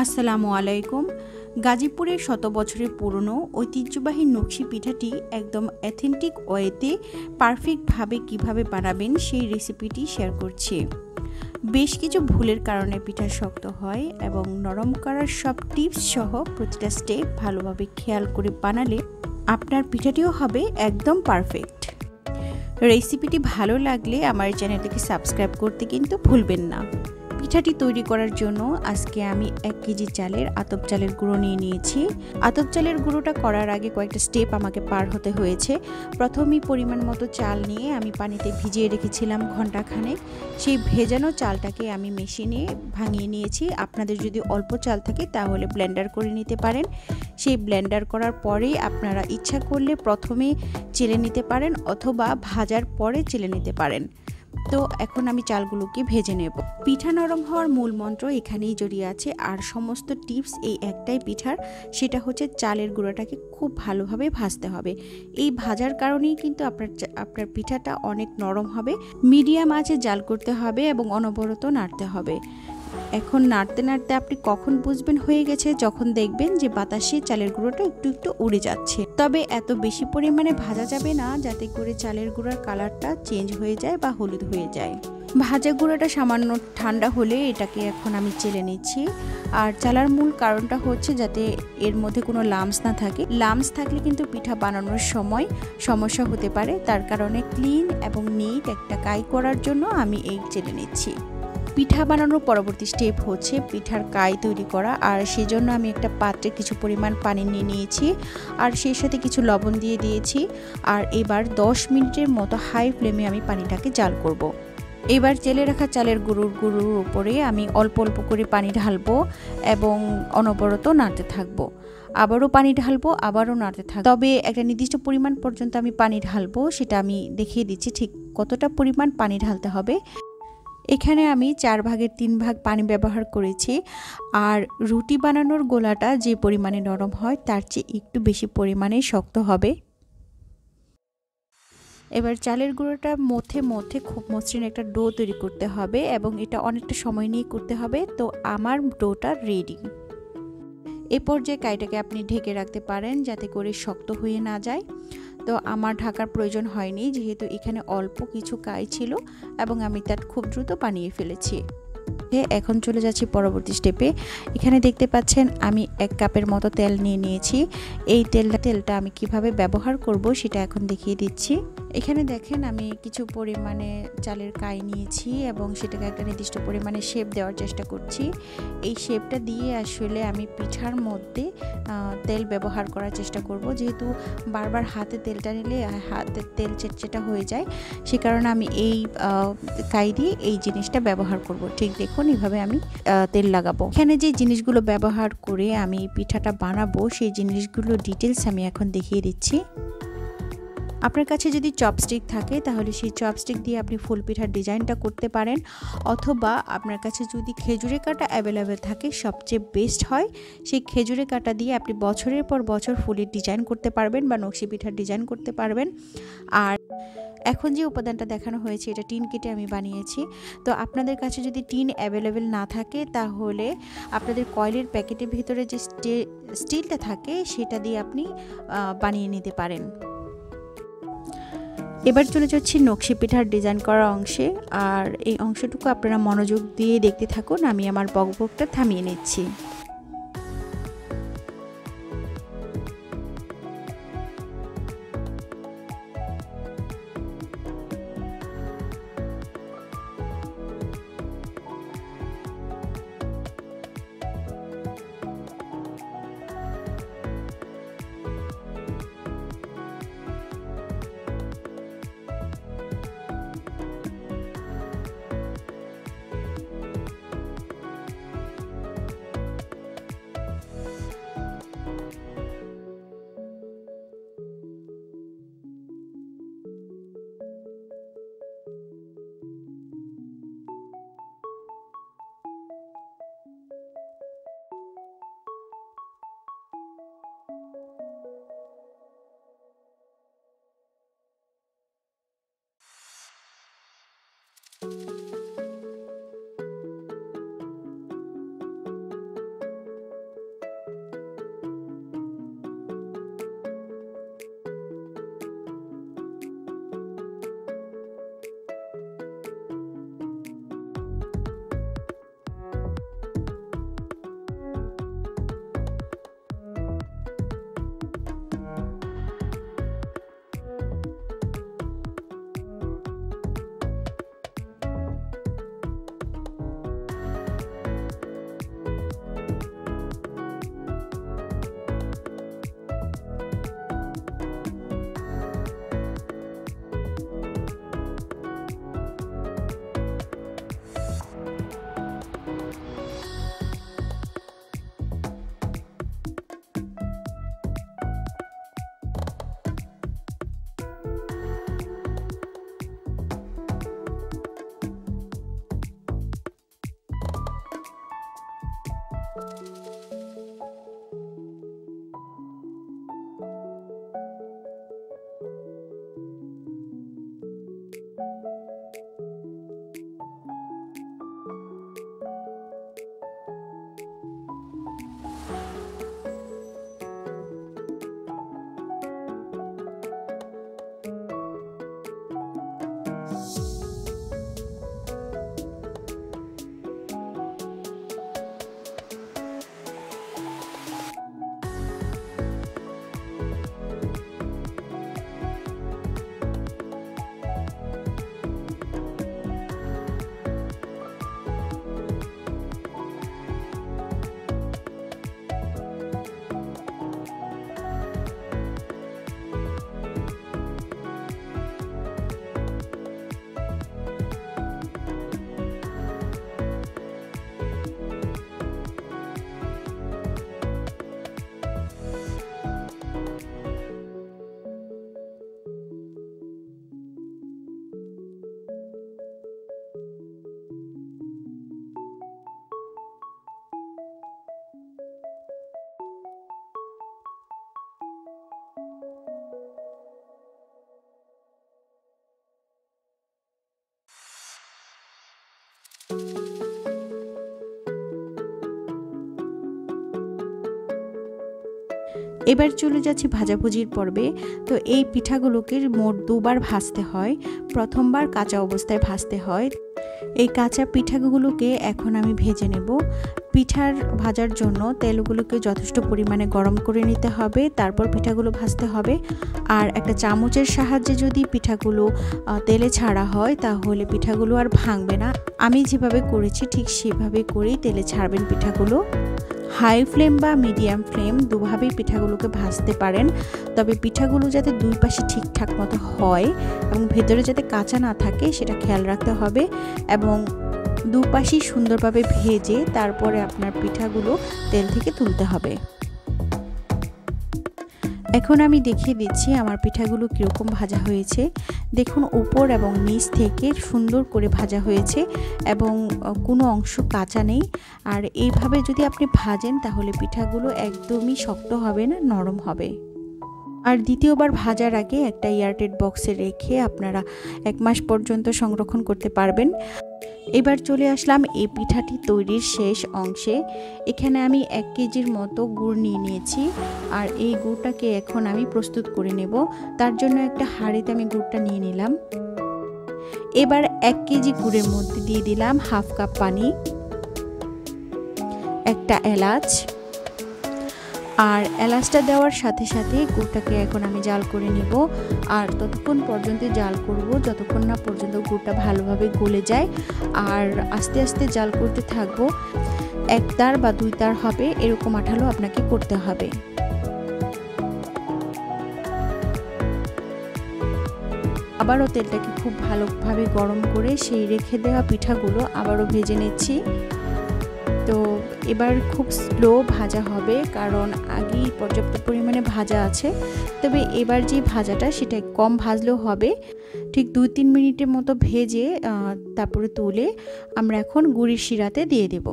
আসসালামু আলাইকুম। গাজীপুরের শত বছরের পুরনো ঐতিহ্যবাহী নকশি পিঠাটি একদম অথেন্টিক ওয়েতে পারফেক্টভাবে কিভাবে বানাবেন সেই রেসিপিটি শেয়ার করছি। বেশ কিছু ভুলের কারণে পিঠা শক্ত হয় এবং নরম করার সব টিপস সহ প্রতিটা স্টেপ ভালোভাবে খেয়াল করে বানালে আপনার পিঠাটিও হবে একদম পারফেক্ট। রেসিপিটি ভালো লাগলে আমার চ্যানেলটিকে সাবস্ক্রাইব করতে কিন্তু ভুলবেন না। পিঠাটি তৈরি করার জন্য আজকে আমি 1 কেজি চালের আতপ চালের গুঁড়ো নিয়ে নিয়েছি। আতপ চালের গুঁড়োটা করার আগে কয়েকটা স্টেপ আমাকে পার হতে হয়েছে। প্রথমেই পরিমাণ মতো চাল নিয়ে আমি পানিতে ভিজিয়ে রেখেছিলাম ঘন্টাখানেক। সেই ভেজানো চালটাকে আমি মেশিনে ভাঙিয়ে নিয়েছি। আপনাদের যদি অল্প চাল থাকে তাহলে ব্লেন্ডার করে নিতে পারেন। সেই ব্লেন্ডার করার পরেই আপনারা ইচ্ছা করলে প্রথমে চেলে নিতে পারেন অথবা ভাজার পরে চেলে নিতে পারেন। তো এখন আমি চালগুলোকে ভেজে নেব। পিঠা নরম হওয়ার মূল মন্ত্র এখানেই জড়িয়ে আছে, আর সমস্ত টিপস এই একটাই পিঠার, সেটা হচ্ছে চালের গুঁড়োটাকে খুব ভালোভাবে ভাজতে হবে। এই ভাজার কারণেই কিন্তু আপনার পিঠাটা অনেক নরম হবে। মিডিয়াম আঁচে জাল করতে হবে এবং অনবরত নাড়তে হবে। এখন নাড়তে নাড়তে আপনি কখন বুঝবেন হয়ে গেছে, যখন দেখবেন যে বাতাসে চালের গুঁড়োটা একটু একটু উড়ে যাচ্ছে। তবে এত বেশি পরিমাণে ভাজা যাবে না যাতে করে চালের গুঁড়োর কালারটা চেঞ্জ হয়ে যায় বা হলুদ হয়ে যায়। ভাজা গুঁড়োটা সামান্য ঠান্ডা হলে এটাকে এখন আমি চেলে নিচ্ছি। আর চালার মূল কারণটা হচ্ছে যাতে এর মধ্যে কোনো লামস না থাকে। লামস থাকলে কিন্তু পিঠা বানানোর সময় সমস্যা হতে পারে। তার কারণে ক্লিন এবং নিট একটা কাই করার জন্য আমি এই চেলে নিচ্ছি। পিঠা বানানোর পরবর্তী স্টেপ হচ্ছে পিঠার কাই তৈরি করা, আর সেজন্য আমি একটা পাত্রে কিছু পরিমাণ পানি নিয়ে নিয়েছি আর সেই সাথে কিছু লবণ দিয়ে দিয়েছি। আর এবার 10 মিনিটের মতো হাই ফ্লেমে আমি পানিটাকে জাল করব। এবার চেলে রাখা চালের গুঁড়োর উপরে আমি অল্প অল্প করে পানি ঢালবো এবং অনবরত নাড়তে থাকবো। আবারও পানি ঢালবো, আবারও নাড়তে থাকবো। তবে একটা নির্দিষ্ট পরিমাণ পর্যন্ত আমি পানি ঢালবো, সেটা আমি দেখিয়ে দিচ্ছি ঠিক কতটা পরিমাণ পানি ঢালতে হবে। এখানে আমি 4 ভাগের 3 ভাগ পানি ব্যবহার করেছি। আর রুটি বানানোর গোলাটা যে পরিমাণে নরম হয় তার চেয়ে একটু বেশি পরিমাণে শক্ত হবে। এবার চালের গুঁড়োটা মধ্যে খুব মসৃণ একটা ডো তৈরি করতে হবে এবং এটা অনেকটা সময় নিয়ে করতে হবে। তো আমার ডোটা রেডি। এ পর্যায়ে কাইটাকে আপনি ঢেকে রাখতে পারেন যাতে করে শক্ত হয়ে না যায়। তো আমার ঢাকার প্রয়োজন হয়নি, যেহেতু এখানে অল্প কিছু কাই ছিল এবং আমি তা খুব দ্রুত বানিয়ে ফেলেছি। এখন চলে যাচ্ছি পরবর্তী স্টেপে। এখানে দেখতে পাচ্ছেন আমি 1 কাপের মতো তেল নিয়ে নিয়েছি। এই তেলটা আমি কিভাবে ব্যবহার করব সেটা এখন দেখিয়ে দিচ্ছি। এখানে দেখেন আমি কিছু পরিমাণে চালের কাই নিয়েছি এবং সেটাকে একটা নির্দিষ্ট পরিমাণে শেপ দেওয়ার চেষ্টা করছি। এই শেপটা দিয়ে আসলে আমি পিঠার মধ্যে তেল ব্যবহার করার চেষ্টা করব, যেহেতু বারবার হাতে তেলটা নিলে হাতের তেল চেটচেটা হয়ে যায়, সে কারণে আমি এই কাই দিয়ে এই জিনিসটা ব্যবহার করব। ঠিক দেখুন এইভাবে আমি তেল লাগাবো। এখানে যে জিনিসগুলো ব্যবহার করে আমি পিঠাটা বানাবো সেই জিনিসগুলো ডিটেলস আমি এখন দেখিয়ে দিচ্ছি। আপনার কাছে যদি চপস্টিক থাকে তাহলে সেই চপস্টিক দিয়ে আপনি ফুল পিঠার ডিজাইনটা করতে পারেন, অথবা আপনার কাছে যদি খেজুরের কাঁটা অ্যাভেলেবেল থাকে সবচেয়ে বেস্ট হয়। সেই খেজুরের কাঁটা দিয়ে আপনি বছরের পর বছর ফুলের ডিজাইন করতে পারবেন বা নকশি পিঠার ডিজাইন করতে পারবেন। আর এখন যে উপাদানটা দেখানো হয়েছে এটা টিন কেটে আমি বানিয়েছি। তো আপনাদের কাছে যদি টিন অ্যাভেলেবেল না থাকে তাহলে আপনাদের কয়েলের প্যাকেটের ভিতরে যে স্টিলটা থাকে সেটা দিয়ে আপনি বানিয়ে নিতে পারেন। এবার চলে যাচ্ছি নকশি পিঠার ডিজাইন করা অংশে, আর এই অংশটুকু আপনারা মনোযোগ দিয়ে দেখতে থাকুন। আমি আমার বকবকটা থামিয়ে নিচ্ছি। এবার চলে যাচ্ছি ভাজাভুজির পর্বে। তো এই পিঠাগুলোকে মোট দুবার ভাজতে হয়। প্রথমবার কাঁচা অবস্থায় ভাজতে হয়। এই কাঁচা পিঠাগুলোকে এখন আমি ভেজে নেব। পিঠার ভাজার জন্য তেলগুলোকে যথেষ্ট পরিমাণে গরম করে নিতে হবে, তারপর পিঠাগুলো ভাজতে হবে। আর একটা চামচের সাহায্যে যদি পিঠাগুলো তেলে ছাড়া হয় তাহলে পিঠাগুলো আর ভাঙবে না। আমি যেভাবে করেছি ঠিক সেভাবে করেই তেলে ছাড়বেন পিঠাগুলো। হাই ফ্লেম বা মিডিয়াম ফ্লেম দুভাবেই পিঠাগুলোকে ভাজতে পারেন, তবে পিঠাগুলো যাতে দুই পাশে ঠিকঠাক মতো হয় এবং ভেতরে যাতে কাঁচা না থাকে সেটা খেয়াল রাখতে হবে এবং দুপাশই সুন্দরভাবে ভেজে তারপরে আপনার পিঠাগুলো তেল থেকে তুলতে হবে। এখন আমি দেখিয়ে দিচ্ছি আমার পিঠাগুলো কীরকম ভাজা হয়েছে। দেখুন উপর এবং নিচ থেকে সুন্দর করে ভাজা হয়েছে এবং কোনো অংশ কাঁচা নেই। আর এইভাবে যদি আপনি ভাজেন তাহলে পিঠাগুলো একদমই শক্ত হবে না, নরম হবে। আর দ্বিতীয়বার ভাজার আগে একটা এয়ারটাইট বক্সে রেখে আপনারা 1 মাস পর্যন্ত সংরক্ষণ করতে পারবেন। এবার চলে আসলাম এই পিঠাটি তৈরির শেষ অংশে। এখানে আমি 1 কেজির মতো গুড় নিয়ে নিয়েছি আর এই গুড়টাকে এখন আমি প্রস্তুত করে নেব। তার জন্য একটা হাঁড়িতে আমি গুড়টা নিয়ে নিলাম। এবার 1 কেজি গুড়ের মধ্যে দিয়ে দিলাম 1/2 কাপ পানি, একটা এলাচ। আর এলাচটা দেওয়ার সাথে সাথে গুড়টাকে এখন আমি জাল করে নেব। আর ততক্ষণ পর্যন্ত জাল করব যতক্ষণ না পর্যন্ত গুড়টা ভালোভাবে গলে যায়। আর আস্তে আস্তে জাল করতে থাকবো। 1 তার বা 2 তার হবে এরকম আঠালো আপনাকে করতে হবে। আবারও তেলটাকে খুব ভালোভাবে গরম করে সেই রেখে দেওয়া পিঠাগুলো আবারও ভেজে নিচ্ছি। তো এবার খুব স্লো ভাজা হবে কারণ আগেই পর্যাপ্ত পরিমাণে ভাজা আছে। তবে এবার যে ভাজাটা সেটা কম ভাজলেও হবে। ঠিক 2-3 মিনিটের মতো ভেজে তারপরে তুলে আমরা এখন গুড়ের শিরাতে দিয়ে দেব।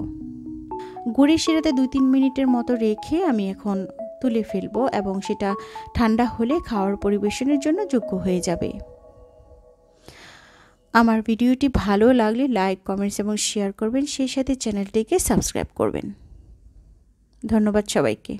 গুড়ের শিরাতে 2-3 মিনিটের মতো রেখে আমি এখন তুলে ফেলবো এবং সেটা ঠান্ডা হলে খাওয়ার পরিবেশনের জন্য যোগ্য হয়ে যাবে। আমার ভিডিওটি ভালো লাগলে লাইক, কমেন্টস এবং শেয়ার করবেন, সেই সাথে চ্যানেলটিকে সাবস্ক্রাইব করবেন। ধন্যবাদ সবাইকে।